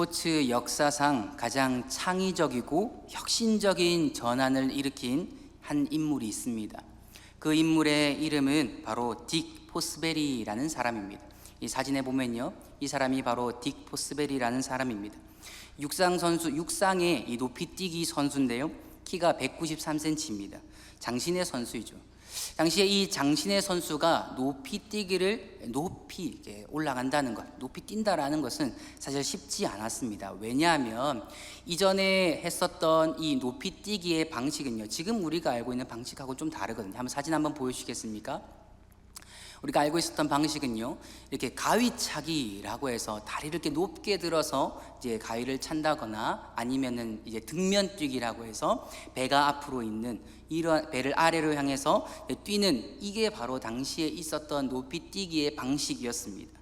스포츠 역사상 가장 창의적이고 혁신적인 전환을 일으킨 한 인물이 있습니다. 그 인물의 이름은 바로 딕 포스베리라는 사람입니다. 이 사진에 보면요, 이 사람이 바로 딕 포스베리라는 사람입니다. 육상의 이 높이뛰기 선수인데요, 키가 193cm입니다. 장신의 선수이죠. 당시에 이 장신의 선수가 높이뛰기를 높이 이렇게 올라간다는 것, 높이 뛴다라는 것은 사실 쉽지 않았습니다. 왜냐하면 이전에 했었던 이 높이뛰기의 방식은요, 지금 우리가 알고 있는 방식하고 좀 다르거든요. 한번 사진 한번 보여주시겠습니까? 우리가 알고 있었던 방식은요, 이렇게 가위차기라고 해서 다리를 이렇게 높게 들어서 이제 가위를 찬다거나, 아니면은 이제 등면뛰기라고 해서 배가 앞으로 있는 이런 배를 아래로 향해서 뛰는, 이게 바로 당시에 있었던 높이뛰기의 방식이었습니다.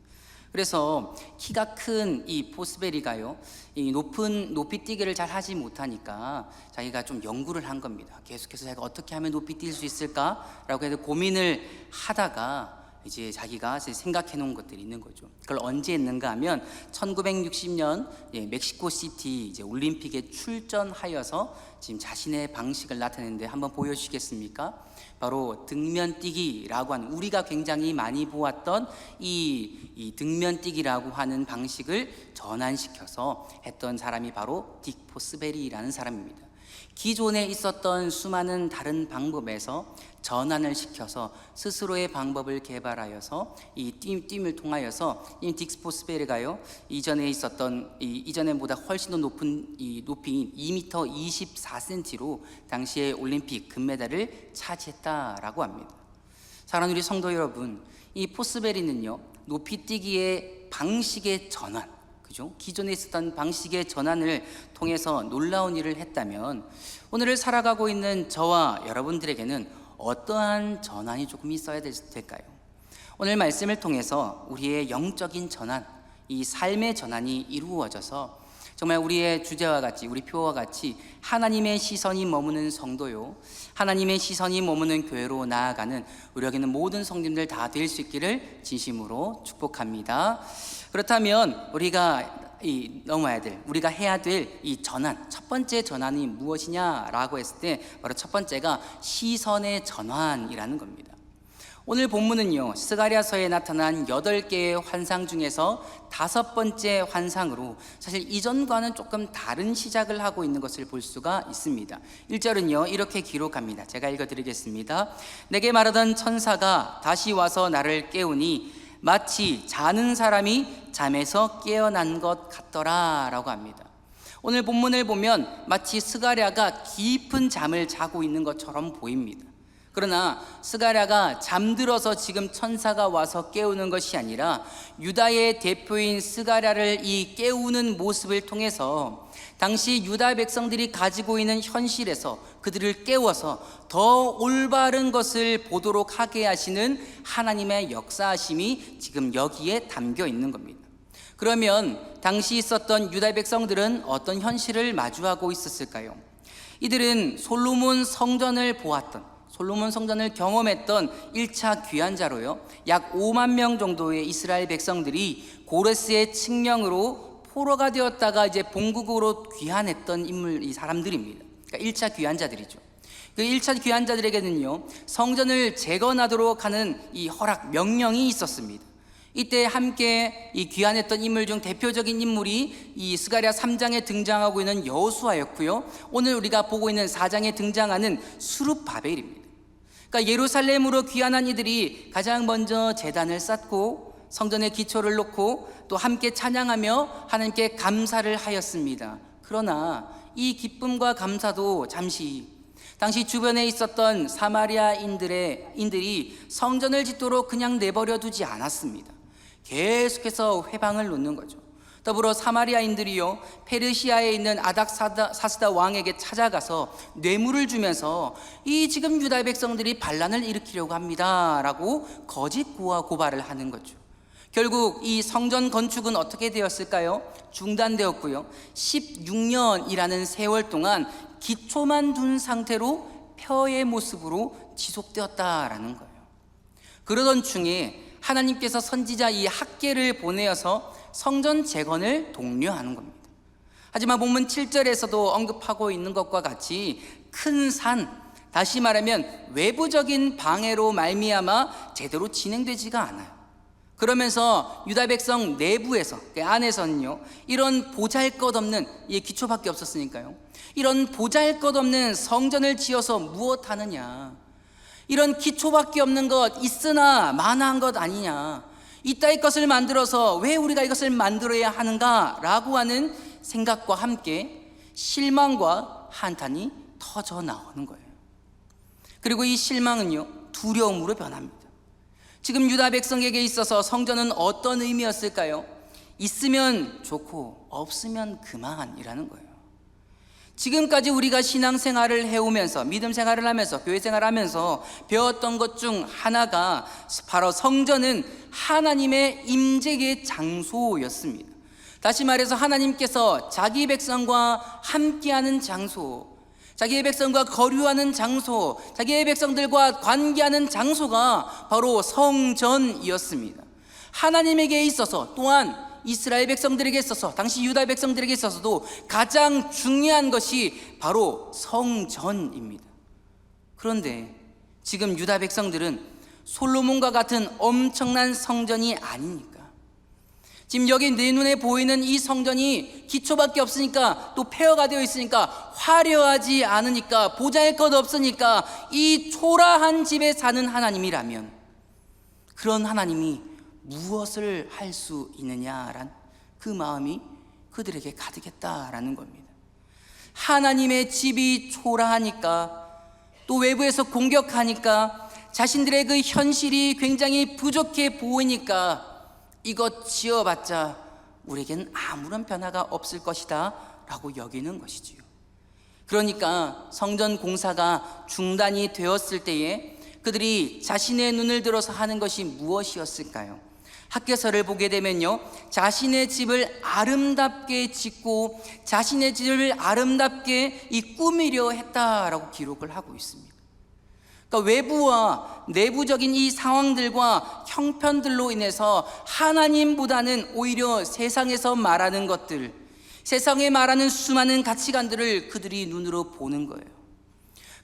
그래서 키가 큰 이 포스베리가요, 이 높은 높이뛰기를 잘 하지 못하니까 자기가 좀 연구를 한 겁니다. 계속해서 자기가 어떻게 하면 높이 뛸 수 있을까라고 해서 고민을 하다가 이제 자기가 생각해 놓은 것들이 있는 거죠. 그걸 언제 했는가 하면 1960년 멕시코 시티 이제 올림픽에 출전하여서 지금 자신의 방식을 나타내는데, 한번 보여주시겠습니까? 바로 등면뛰기라고 하는, 우리가 굉장히 많이 보았던 이 등면뛰기라고 하는 방식을 전환시켜서 했던 사람이 바로 딕 포스베리라는 사람입니다. 기존에 있었던 수많은 다른 방법에서 전환을 시켜서 스스로의 방법을 개발하여서 이 뜀을 통하여서 이 딕 포스베리가요, 이전에 있었던 이전에보다 훨씬 더 높은 이 높이인 2m 24cm로 당시에 올림픽 금메달을 차지했다라고 합니다. 사랑하는 우리 성도 여러분, 이 포스베리는요, 높이뛰기의 방식의 전환, 그죠? 기존에 있었던 방식의 전환을 통해서 놀라운 일을 했다면, 오늘을 살아가고 있는 저와 여러분들에게는 어떠한 전환이 조금 있어야 될까요? 오늘 말씀을 통해서 우리의 영적인 전환, 이 삶의 전환이 이루어져서 정말 우리의 주제와 같이, 우리 표와 같이 하나님의 시선이 머무는 성도요, 하나님의 시선이 머무는 교회로 나아가는 우리에게는 모든 성도님들 다 될 수 있기를 진심으로 축복합니다. 그렇다면 우리가 넘어야 될, 우리가 해야 될 이 전환, 첫 번째 전환이 무엇이냐라고 했을 때 바로 첫 번째가 시선의 전환이라는 겁니다. 오늘 본문은요, 스가랴서에 나타난 8개의 환상 중에서 5번째 환상으로 사실 이전과는 조금 다른 시작을 하고 있는 것을 볼 수가 있습니다. 1절은요 이렇게 기록합니다. 제가 읽어드리겠습니다. 내게 말하던 천사가 다시 와서 나를 깨우니 마치 자는 사람이 잠에서 깨어난 것 같더라 라고 합니다. 오늘 본문을 보면 마치 스가랴가 깊은 잠을 자고 있는 것처럼 보입니다. 그러나 스가랴가 잠들어서 지금 천사가 와서 깨우는 것이 아니라 유다의 대표인 스가랴를 이 깨우는 모습을 통해서 당시 유다 백성들이 가지고 있는 현실에서 그들을 깨워서 더 올바른 것을 보도록 하게 하시는 하나님의 역사하심이 지금 여기에 담겨 있는 겁니다. 그러면 당시 있었던 유다 백성들은 어떤 현실을 마주하고 있었을까요? 이들은 솔로몬 성전을 보았던, 솔로몬 성전을 경험했던 1차 귀환자로요, 약 5만 명 정도의 이스라엘 백성들이 고레스의 칙령으로 포로가 되었다가 이제 본국으로 귀환했던 이 사람들입니다. 그러니까 1차 귀환자들이죠. 그 1차 귀환자들에게는요, 성전을 재건하도록 하는 이 허락, 명령이 있었습니다. 이때 함께 이 귀환했던 인물 중 대표적인 인물이 이 스가랴 3장에 등장하고 있는 여호수아였고요, 오늘 우리가 보고 있는 4장에 등장하는 스룹바벨입니다. 그러니까 예루살렘으로 귀환한 이들이 가장 먼저 제단을 쌓고 성전의 기초를 놓고 또 함께 찬양하며 하나님께 감사를 하였습니다. 그러나 이 기쁨과 감사도 잠시, 당시 주변에 있었던 사마리아인들이 성전을 짓도록 그냥 내버려 두지 않았습니다. 계속해서 회방을 놓는 거죠. 더불어 사마리아인들이요, 페르시아에 있는 아닥사스다 왕에게 찾아가서 뇌물을 주면서 이 지금 유다 백성들이 반란을 일으키려고 합니다 라고 거짓 고발을 하는 거죠. 결국 이 성전 건축은 어떻게 되었을까요? 중단되었고요, 16년이라는 세월 동안 기초만 둔 상태로 펴의 모습으로 지속되었다라는 거예요. 그러던 중에 하나님께서 선지자 이 학개를 보내어서 성전 재건을 독려하는 겁니다. 하지만 본문 7절에서도 언급하고 있는 것과 같이 큰 산, 다시 말하면 외부적인 방해로 말미암아 제대로 진행되지가 않아요. 그러면서 유다 백성 내부에서, 안에서는요, 이런 보잘것없는 기초밖에 없었으니까요, 이런 보잘것없는 성전을 지어서 무엇 하느냐, 이런 기초밖에 없는 것 있으나 마나한 것 아니냐, 이따위 것을 만들어서 왜 우리가 이것을 만들어야 하는가 라고 하는 생각과 함께 실망과 한탄이 터져 나오는 거예요. 그리고 이 실망은요, 두려움으로 변합니다. 지금 유다 백성에게 있어서 성전은 어떤 의미였을까요? 있으면 좋고 없으면 그만이라는 거예요. 지금까지 우리가 신앙생활을 해오면서, 믿음 생활을 하면서, 교회 생활을 하면서 배웠던 것 중 하나가 바로 성전은 하나님의 임재의 장소였습니다. 다시 말해서 하나님께서 자기 백성과 함께하는 장소, 자기의 백성과 거류하는 장소, 자기의 백성들과 관계하는 장소가 바로 성전이었습니다. 하나님에게 있어서, 또한 이스라엘 백성들에게 있어서, 당시 유다 백성들에게 있어서도 가장 중요한 것이 바로 성전입니다. 그런데 지금 유다 백성들은 솔로몬과 같은 엄청난 성전이 아니니까, 지금 여기 내 눈에 보이는 이 성전이 기초밖에 없으니까, 또 폐허가 되어 있으니까, 화려하지 않으니까, 보잘것 없으니까, 이 초라한 집에 사는 하나님이라면 그런 하나님이 무엇을 할 수 있느냐란 그 마음이 그들에게 가득했다라는 겁니다. 하나님의 집이 초라하니까, 또 외부에서 공격하니까, 자신들의 그 현실이 굉장히 부족해 보이니까 이것 지어봤자 우리에겐 아무런 변화가 없을 것이다 라고 여기는 것이지요. 그러니까 성전 공사가 중단이 되었을 때에 그들이 자신의 눈을 들어서 하는 것이 무엇이었을까요? 학개서를 보게 되면요, 자신의 집을 아름답게 짓고 자신의 집을 아름답게 꾸미려 했다라고 기록을 하고 있습니다. 그러니까 외부와 내부적인 이 상황들과 형편들로 인해서 하나님보다는 오히려 세상에서 말하는 것들, 세상에 말하는 수많은 가치관들을 그들이 눈으로 보는 거예요.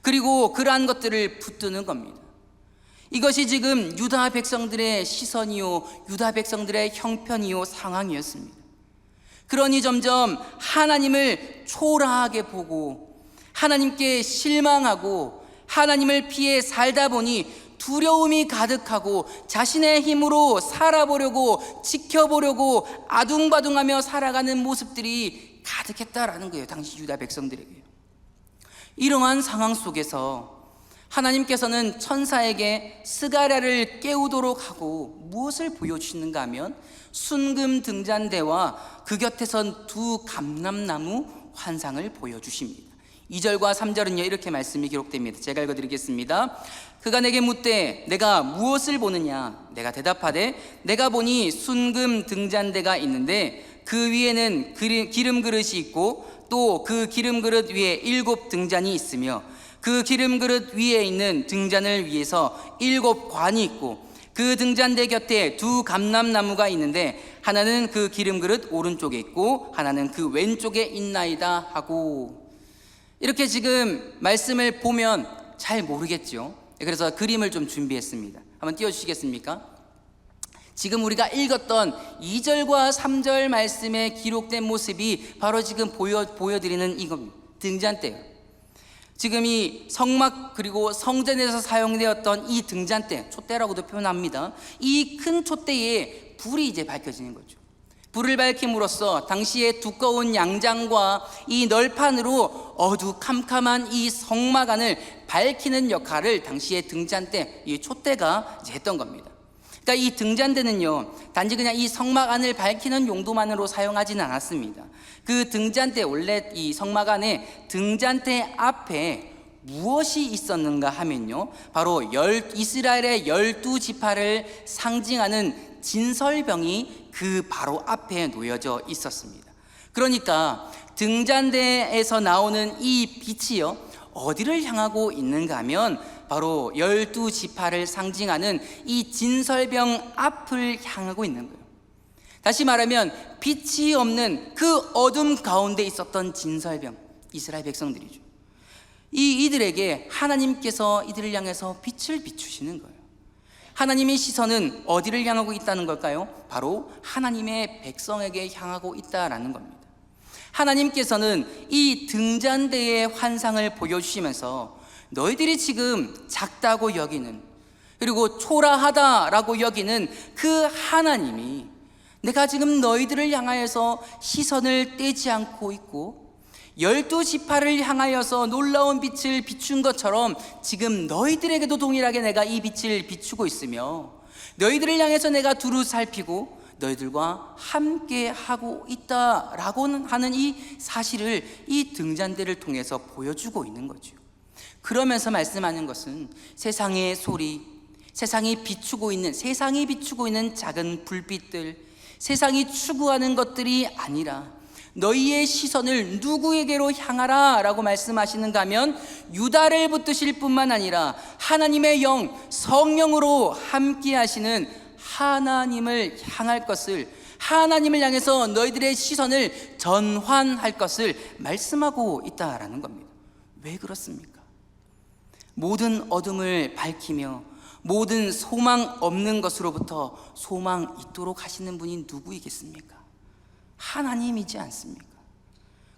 그리고 그러한 것들을 붙드는 겁니다. 이것이 지금 유다 백성들의 시선이요, 유다 백성들의 형편이요, 상황이었습니다. 그러니 점점 하나님을 초라하게 보고 하나님께 실망하고 하나님을 피해 살다 보니 두려움이 가득하고 자신의 힘으로 살아보려고, 지켜보려고 아둥바둥하며 살아가는 모습들이 가득했다라는 거예요, 당시 유다 백성들에게. 이러한 상황 속에서 하나님께서는 천사에게 스가랴를 깨우도록 하고 무엇을 보여주시는가 하면 순금 등잔대와 그 곁에선 두 감람나무 환상을 보여주십니다. 2절과 3절은요, 이렇게 말씀이 기록됩니다. 제가 읽어드리겠습니다. 그가 내게 묻되 내가 무엇을 보느냐? 내가 대답하되 내가 보니 순금 등잔대가 있는데 그 위에는 기름 그릇이 있고 또 그 기름 그릇 위에 7 등잔이 있으며 그 기름 그릇 위에 있는 등잔을 위해서 7 관이 있고 그 등잔대 곁에 두 감람나무가 있는데 하나는 그 기름 그릇 오른쪽에 있고 하나는 그 왼쪽에 있나이다 하고, 이렇게 지금 말씀을 보면 잘 모르겠죠. 그래서 그림을 좀 준비했습니다. 한번 띄워주시겠습니까? 지금 우리가 읽었던 2절과 3절 말씀에 기록된 모습이 바로 지금 보여드리는 이겁니다. 등잔대예요. 지금 이 성막 그리고 성전에서 사용되었던 이 등잔대, 촛대라고도 표현합니다. 이 큰 촛대에 불이 이제 밝혀지는 거죠. 불을 밝힘으로써 당시의 두꺼운 양장과 이 널판으로 어두캄캄한 이 성막 안을 밝히는 역할을 당시의 등잔대, 이 촛대가 이제 했던 겁니다. 그러니까 이 등잔대는요, 단지 그냥 이 성막 안을 밝히는 용도만으로 사용하지는 않았습니다. 그 등잔대, 원래 이 성막 안에 등잔대 앞에 무엇이 있었는가 하면요, 바로 이스라엘의 12지파를 상징하는 진설병이 그 바로 앞에 놓여져 있었습니다. 그러니까 등잔대에서 나오는 이 빛이요, 어디를 향하고 있는가 하면 바로 12지파를 상징하는 이 진설병 앞을 향하고 있는 거예요. 다시 말하면 빛이 없는 그 어둠 가운데 있었던 진설병, 이스라엘 백성들이죠. 이들에게 하나님께서 이들을 향해서 빛을 비추시는 거예요. 하나님의 시선은 어디를 향하고 있다는 걸까요? 바로 하나님의 백성에게 향하고 있다라는 겁니다. 하나님께서는 이 등잔대의 환상을 보여주시면서 너희들이 지금 작다고 여기는, 그리고 초라하다라고 여기는 그 하나님이 내가 지금 너희들을 향하여서 시선을 떼지 않고 있고 12지파를 향하여서 놀라운 빛을 비춘 것처럼 지금 너희들에게도 동일하게 내가 이 빛을 비추고 있으며 너희들을 향해서 내가 두루 살피고 너희들과 함께 하고 있다라고 하는 이 사실을 이 등잔대를 통해서 보여주고 있는 거죠. 그러면서 말씀하는 것은 세상의 소리, 세상이 비추고 있는 작은 불빛들, 세상이 추구하는 것들이 아니라 너희의 시선을 누구에게로 향하라 라고 말씀하시는가 하면 유다를 붙드실 뿐만 아니라 하나님의 영, 성령으로 함께 하시는 하나님을 향할 것을, 하나님을 향해서 너희들의 시선을 전환할 것을 말씀하고 있다라는 겁니다. 왜 그렇습니까? 모든 어둠을 밝히며 모든 소망 없는 것으로부터 소망 있도록 하시는 분이 누구이겠습니까? 하나님이지 않습니까?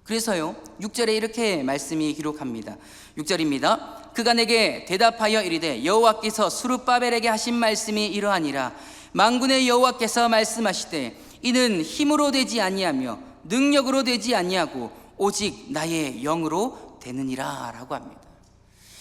그래서요 6절에 이렇게 말씀이 기록합니다. 6절입니다. 그가 내게 대답하여 이르되 여호와께서 스룹바벨에게 하신 말씀이 이러하니라. 만군의 여호와께서 말씀하시되 이는 힘으로 되지 아니하며 능력으로 되지 아니하고 오직 나의 영으로 되느니라 라고 합니다.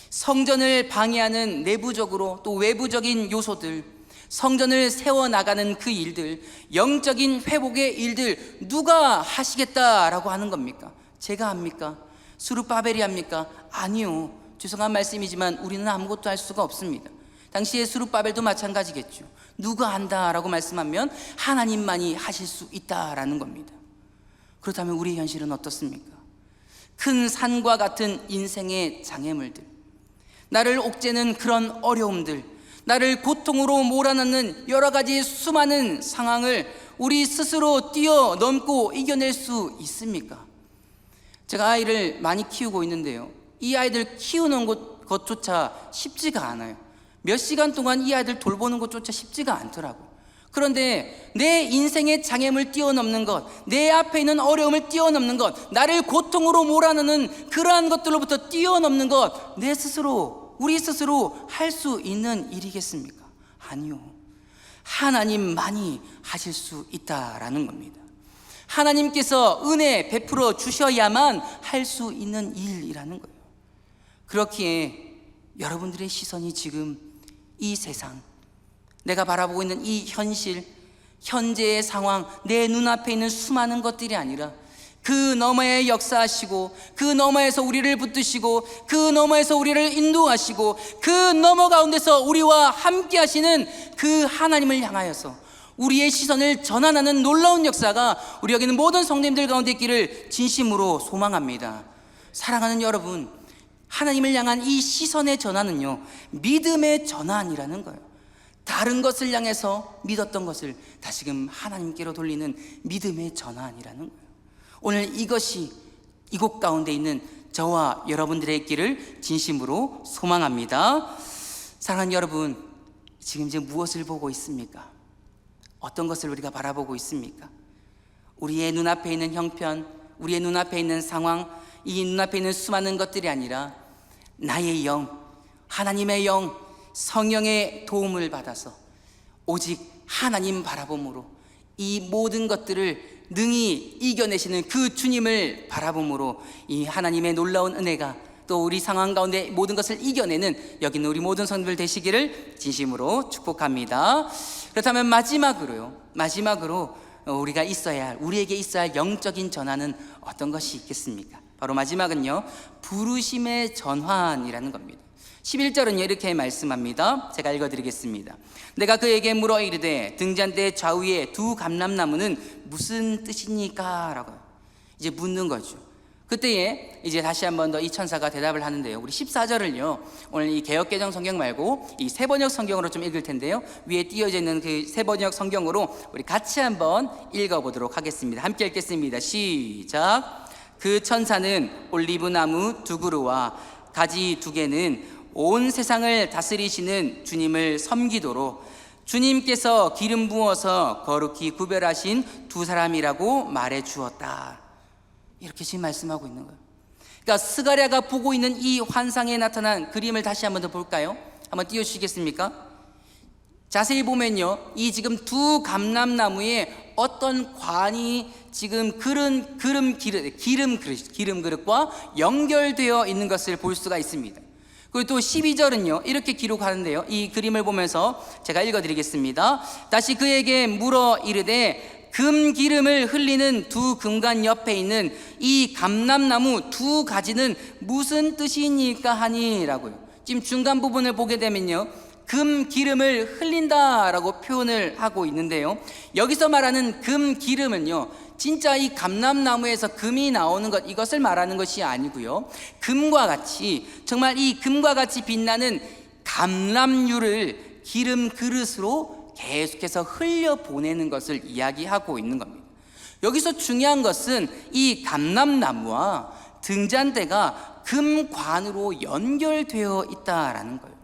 성전을 방해하는 내부적으로 또 외부적인 요소들, 성전을 세워나가는 그 일들, 영적인 회복의 일들 누가 하시겠다라고 하는 겁니까? 제가 합니까? 스룹바벨이 합니까? 아니요. 죄송한 말씀이지만 우리는 아무것도 할 수가 없습니다. 당시에 스룹바벨도 마찬가지겠죠. 누가 한다라고 말씀하면 하나님만이 하실 수 있다라는 겁니다. 그렇다면 우리의 현실은 어떻습니까? 큰 산과 같은 인생의 장애물들, 나를 옥죄는 그런 어려움들, 나를 고통으로 몰아넣는 여러 가지 수많은 상황을 우리 스스로 뛰어넘고 이겨낼 수 있습니까? 제가 아이를 많이 키우고 있는데요, 이 아이들 키우는 것조차 쉽지가 않아요. 몇 시간 동안 이 아이들 돌보는 것조차 쉽지가 않더라고요. 그런데 내 인생의 장애물 뛰어넘는 것, 내 앞에 있는 어려움을 뛰어넘는 것, 나를 고통으로 몰아넣는 그러한 것들로부터 뛰어넘는 것, 내 스스로, 우리 스스로 할 수 있는 일이겠습니까? 아니요. 하나님만이 하실 수 있다라는 겁니다. 하나님께서 은혜 베풀어 주셔야만 할 수 있는 일이라는 거예요. 그렇기에 여러분들의 시선이 지금 이 세상, 내가 바라보고 있는 이 현실, 현재의 상황, 내 눈앞에 있는 수많은 것들이 아니라 그 너머에 역사하시고 그 너머에서 우리를 붙드시고 그 너머에서 우리를 인도하시고 그 너머 가운데서 우리와 함께 하시는 그 하나님을 향하여서 우리의 시선을 전환하는 놀라운 역사가 우리 여기 있는 모든 성도님들 가운데 있기를 진심으로 소망합니다. 사랑하는 여러분, 하나님을 향한 이 시선의 전환은요, 믿음의 전환이라는 거예요. 다른 것을 향해서 믿었던 것을 다시금 하나님께로 돌리는 믿음의 전환이라는 거예요. 오늘 이것이 이곳 가운데 있는 저와 여러분들의 있기를 진심으로 소망합니다. 사랑하는 여러분, 지금 이제 무엇을 보고 있습니까? 어떤 것을 우리가 바라보고 있습니까? 우리의 눈앞에 있는 형편, 우리의 눈앞에 있는 상황, 이 눈앞에 있는 수많은 것들이 아니라 나의 영, 하나님의 영, 성령의 도움을 받아서 오직 하나님 바라봄으로 이 모든 것들을 능히 이겨내시는 그 주님을 바라봄으로 이 하나님의 놀라운 은혜가 또 우리 상황 가운데 모든 것을 이겨내는 여기 있는 우리 모든 성도들 되시기를 진심으로 축복합니다. 그렇다면 마지막으로 우리가 있어야 할, 우리에게 있어야 할 영적인 전환은 어떤 것이 있겠습니까? 바로 마지막은요, 부르심의 전환이라는 겁니다. 11절은 이렇게 말씀합니다. 제가 읽어드리겠습니다. 내가 그에게 물어 이르되 등잔대 좌우에 두 감람나무는 무슨 뜻이니까? 라고 이제 묻는 거죠. 그때에 이제 다시 한 번 더 이 천사가 대답을 하는데요. 우리 14절을요. 오늘 이 개역개정 성경 말고 이 세번역 성경으로 좀 읽을 텐데요. 위에 띄어져 있는 그 세번역 성경으로 우리 같이 한번 읽어보도록 하겠습니다. 함께 읽겠습니다. 시작. 그 천사는 올리브나무 2그루와 가지 2개는 온 세상을 다스리시는 주님을 섬기도록 주님께서 기름 부어서 거룩히 구별하신 2사람이라고 말해 주었다. 이렇게 지금 말씀하고 있는 거예요. 그러니까 스가랴가 보고 있는 이 환상에 나타난 그림을 다시 한번 더 볼까요? 한번 띄워주시겠습니까? 자세히 보면요, 이 지금 2 감람나무에 어떤 관이 지금 기름 그릇과 연결되어 있는 것을 볼 수가 있습니다. 그리고 또 12절은요 이렇게 기록하는데요, 이 그림을 보면서 제가 읽어드리겠습니다. 다시 그에게 물어 이르되 금 기름을 흘리는 2 금관 옆에 있는 이 감람나무 2가지는 무슨 뜻이니까 하니라고요. 지금 중간 부분을 보게 되면요, 금 기름을 흘린다라고 표현을 하고 있는데요, 여기서 말하는 금 기름은요 진짜 이 감람나무에서 금이 나오는 것, 이것을 말하는 것이 아니고요, 금과 같이, 정말 이 금과 같이 빛나는 감람유를 기름 그릇으로 계속해서 흘려보내는 것을 이야기하고 있는 겁니다. 여기서 중요한 것은 이 감람나무와 등잔대가 금관으로 연결되어 있다라는 거예요.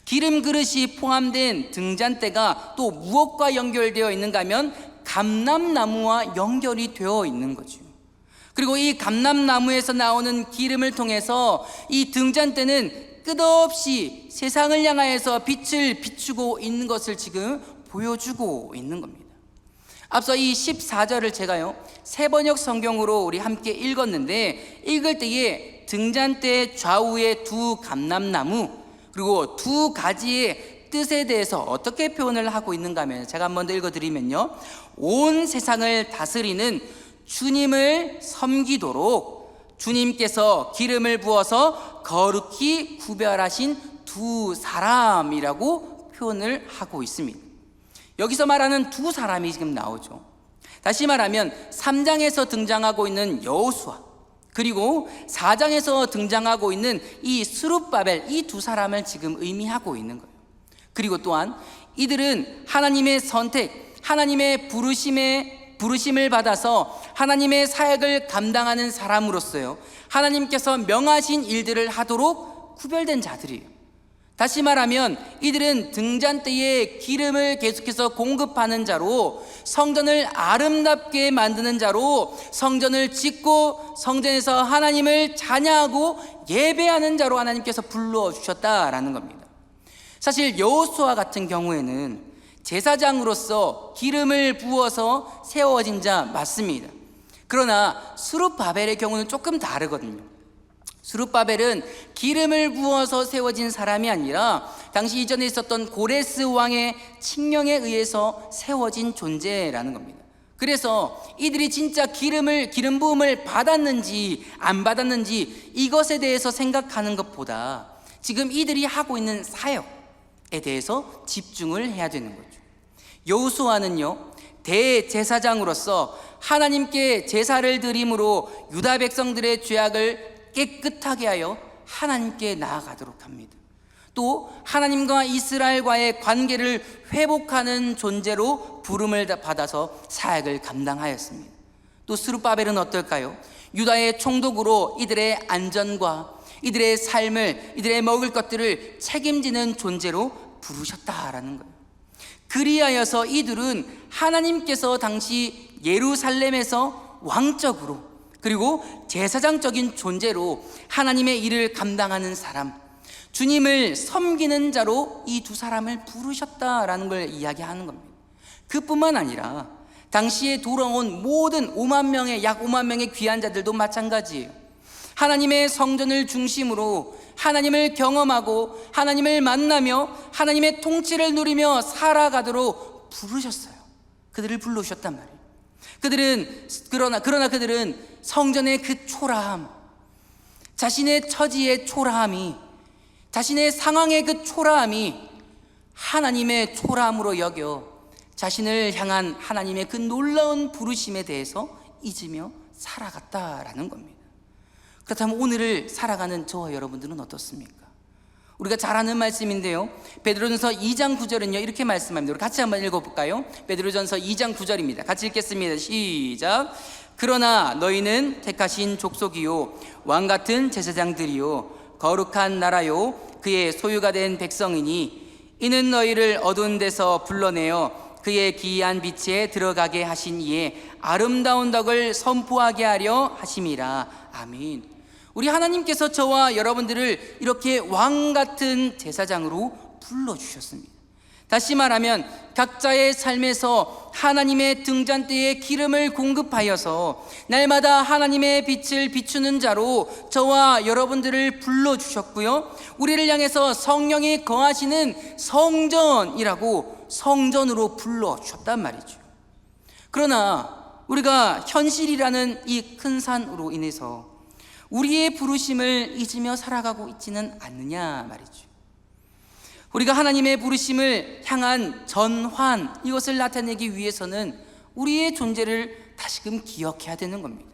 기름 그릇이 포함된 등잔대가 또 무엇과 연결되어 있는가 하면 감람나무와 연결이 되어 있는 거죠. 그리고 이 감람나무에서 나오는 기름을 통해서 이 등잔대는 끝없이 세상을 향하여서 빛을 비추고 있는 것을 지금 보여주고 있는 겁니다. 앞서 이 14절을 제가요 세번역 성경으로 우리 함께 읽었는데, 읽을 때에 등잔대 좌우에 2 감람나무 그리고 2가지의 뜻에 대해서 어떻게 표현을 하고 있는가 하면, 제가 한 번 더 읽어드리면요, 온 세상을 다스리는 주님을 섬기도록 주님께서 기름을 부어서 거룩히 구별하신 2사람이라고 표현을 하고 있습니다. 여기서 말하는 2사람이 지금 나오죠. 다시 말하면 3장에서 등장하고 있는 여호수아, 그리고 4장에서 등장하고 있는 이 스룹바벨, 이 2사람을 지금 의미하고 있는 거예요. 그리고 또한 이들은 하나님의 선택, 하나님의 부르심을 받아서 하나님의 사역을 감당하는 사람으로서요, 하나님께서 명하신 일들을 하도록 구별된 자들이에요. 다시 말하면 이들은 등잔대에 기름을 계속해서 공급하는 자로, 성전을 아름답게 만드는 자로, 성전을 짓고 성전에서 하나님을 찬양하고 예배하는 자로 하나님께서 불러주셨다라는 겁니다. 사실 여호수아 같은 경우에는 제사장으로서 기름을 부어서 세워진 자 맞습니다. 그러나 스룹바벨의 경우는 조금 다르거든요. 스룹바벨은 기름을 부어서 세워진 사람이 아니라 당시 이전에 있었던 고레스 왕의 칙령에 의해서 세워진 존재라는 겁니다. 그래서 이들이 진짜 기름 부음을 받았는지 안 받았는지 이것에 대해서 생각하는 것보다 지금 이들이 하고 있는 사역에 대해서 집중을 해야 되는 거죠. 여호수아는요 대제사장으로서 하나님께 제사를 드림으로 유다 백성들의 죄악을 깨끗하게 하여 하나님께 나아가도록 합니다. 또 하나님과 이스라엘과의 관계를 회복하는 존재로 부름을 받아서 사역을 감당하였습니다. 또 스룹바벨은 어떨까요? 유다의 총독으로 이들의 안전과 이들의 삶을, 이들의 먹을 것들을 책임지는 존재로 부르셨다라는 거예요. 그리하여서 이들은 하나님께서 당시 예루살렘에서 왕적으로 그리고 제사장적인 존재로 하나님의 일을 감당하는 사람, 주님을 섬기는 자로 이 2사람을 부르셨다라는 걸 이야기하는 겁니다. 그뿐만 아니라 당시에 돌아온 모든 약 5만 명의 귀한 자들도 마찬가지예요. 하나님의 성전을 중심으로 하나님을 경험하고 하나님을 만나며 하나님의 통치를 누리며 살아가도록 부르셨어요. 그들을 불러주셨단 말이에요. 그러나 그들은 성전의 그 초라함, 자신의 처지의 초라함이, 자신의 상황의 그 초라함이 하나님의 초라함으로 여겨 자신을 향한 하나님의 그 놀라운 부르심에 대해서 잊으며 살아갔다라는 겁니다. 그렇다면 오늘을 살아가는 저와 여러분들은 어떻습니까? 우리가 잘 아는 말씀인데요, 베드로전서 2장 9절은요 이렇게 말씀합니다. 우리 같이 한번 읽어볼까요? 베드로전서 2장 9절입니다. 같이 읽겠습니다. 시작. 그러나 너희는 택하신 족속이요 왕같은 제사장들이요 거룩한 나라요 그의 소유가 된 백성이니 이는 너희를 어두운 데서 불러내어 그의 기이한 빛에 들어가게 하신 이에 아름다운 덕을 선포하게 하려 하심이라. 아멘. 우리 하나님께서 저와 여러분들을 이렇게 왕같은 제사장으로 불러주셨습니다. 다시 말하면 각자의 삶에서 하나님의 등잔대에 기름을 공급하여서 날마다 하나님의 빛을 비추는 자로 저와 여러분들을 불러주셨고요, 우리를 향해서 성령이 거하시는 성전이라고 성전으로 불러주셨단 말이죠. 그러나 우리가 현실이라는 이 큰 산으로 인해서 우리의 부르심을 잊으며 살아가고 있지는 않느냐 말이죠. 우리가 하나님의 부르심을 향한 전환, 이것을 나타내기 위해서는 우리의 존재를 다시금 기억해야 되는 겁니다.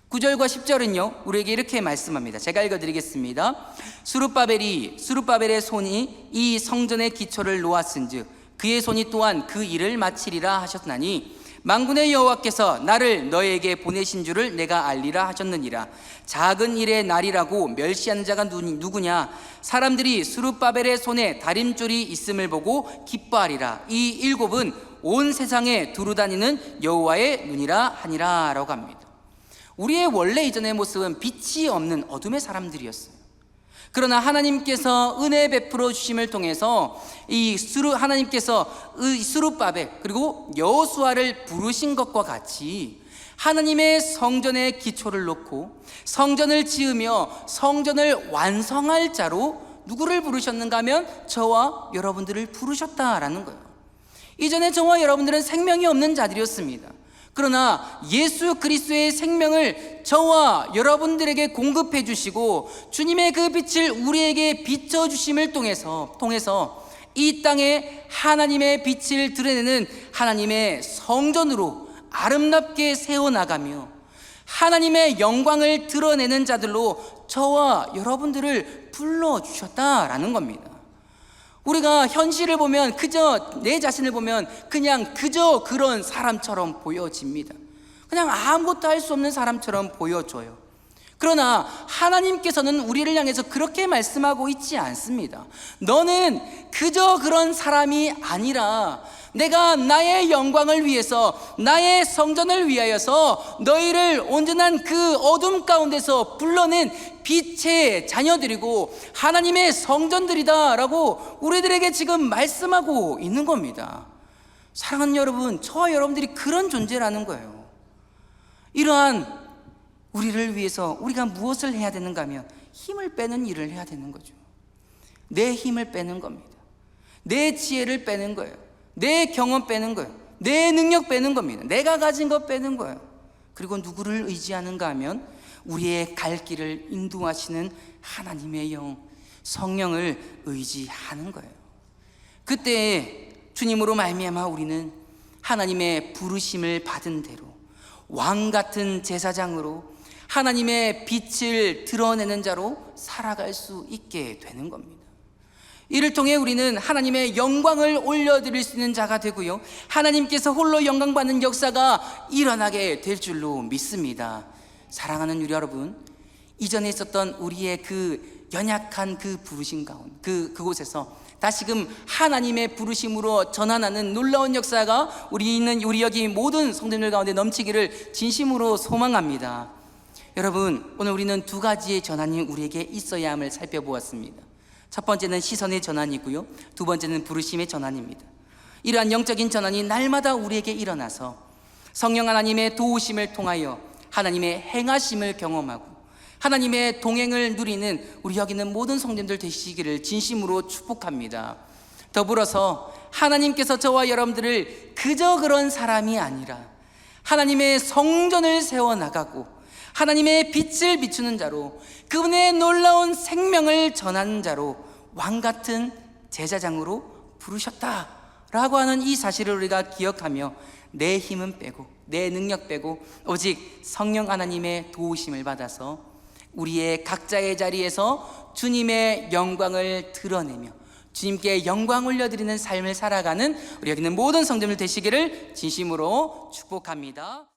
9절과 10절은요 우리에게 이렇게 말씀합니다. 제가 읽어드리겠습니다. 수룹바벨의 손이 이 성전의 기초를 놓았은즉 그의 손이 또한 그 일을 마치리라 하셨나니 만군의 여호와께서 나를 너에게 보내신 줄을 내가 알리라 하셨느니라. 작은 일의 날이라고 멸시하는 자가 누구냐? 사람들이 수룹바벨의 손에 다림줄이 있음을 보고 기뻐하리라. 이 일곱은 온 세상에 두루다니는 여호와의 눈이라 하니라 라고 합니다. 우리의 원래 이전의 모습은 빛이 없는 어둠의 사람들이었어요. 그러나 하나님께서 은혜 베풀어 주심을 통해서 하나님께서 수룹바벨 그리고 여호수아를 부르신 것과 같이 하나님의 성전의 기초를 놓고 성전을 지으며 성전을 완성할 자로 누구를 부르셨는가 하면 저와 여러분들을 부르셨다라는 거예요. 이전에 저와 여러분들은 생명이 없는 자들이었습니다. 그러나 예수 그리스도의 생명을 저와 여러분들에게 공급해 주시고 주님의 그 빛을 우리에게 비춰주심을 통해서 이 땅에 하나님의 빛을 드러내는 하나님의 성전으로 아름답게 세워나가며 하나님의 영광을 드러내는 자들로 저와 여러분들을 불러주셨다라는 겁니다. 우리가 현실을 보면 내 자신을 보면 그저 그런 사람처럼 보여집니다. 그냥 아무것도 할 수 없는 사람처럼 보여져요. 그러나 하나님께서는 우리를 향해서 그렇게 말씀하고 있지 않습니다. 너는 그저 그런 사람이 아니라 내가 나의 영광을 위해서 나의 성전을 위하여서 너희를 온전한 그 어둠 가운데서 불러낸 빛의 자녀들이고 하나님의 성전들이다 라고 우리들에게 지금 말씀하고 있는 겁니다. 사랑하는 여러분, 저와 여러분들이 그런 존재라는 거예요. 이러한 우리를 위해서 우리가 무엇을 해야 되는가 하면 힘을 빼는 일을 해야 되는 거죠. 내 힘을 빼는 겁니다. 내 지혜를 빼는 거예요. 내 경험 빼는 거예요. 내 능력 빼는 겁니다. 내가 가진 것 빼는 거예요. 그리고 누구를 의지하는가 하면 우리의 갈 길을 인도하시는 하나님의 영, 성령을 의지하는 거예요. 그때 주님으로 말미암아 우리는 하나님의 부르심을 받은 대로 왕같은 제사장으로 하나님의 빛을 드러내는 자로 살아갈 수 있게 되는 겁니다. 이를 통해 우리는 하나님의 영광을 올려드릴 수 있는 자가 되고요, 하나님께서 홀로 영광받는 역사가 일어나게 될 줄로 믿습니다. 사랑하는 우리 여러분, 이전에 있었던 우리의 그 연약한 그 부르심 가운데 그곳에서 다시금 하나님의 부르심으로 전환하는 놀라운 역사가 우리 여기 모든 성도들 가운데 넘치기를 진심으로 소망합니다. 여러분, 오늘 우리는 두 가지의 전환이 우리에게 있어야 함을 살펴보았습니다. 첫 번째는 시선의 전환이고요, 두 번째는 부르심의 전환입니다. 이러한 영적인 전환이 날마다 우리에게 일어나서 성령 하나님의 도우심을 통하여 하나님의 행하심을 경험하고 하나님의 동행을 누리는 우리 여기 있는 모든 성도님들 되시기를 진심으로 축복합니다. 더불어서 하나님께서 저와 여러분들을 그저 그런 사람이 아니라 하나님의 성전을 세워나가고 하나님의 빛을 비추는 자로 그분의 놀라운 생명을 전하는 자로 왕같은 제사장으로 부르셨다라고 하는 이 사실을 우리가 기억하며 내 힘은 빼고 내 능력 빼고 오직 성령 하나님의 도우심을 받아서 우리의 각자의 자리에서 주님의 영광을 드러내며 주님께 영광 올려드리는 삶을 살아가는 우리 여기 있는 모든 성도들 되시기를 진심으로 축복합니다.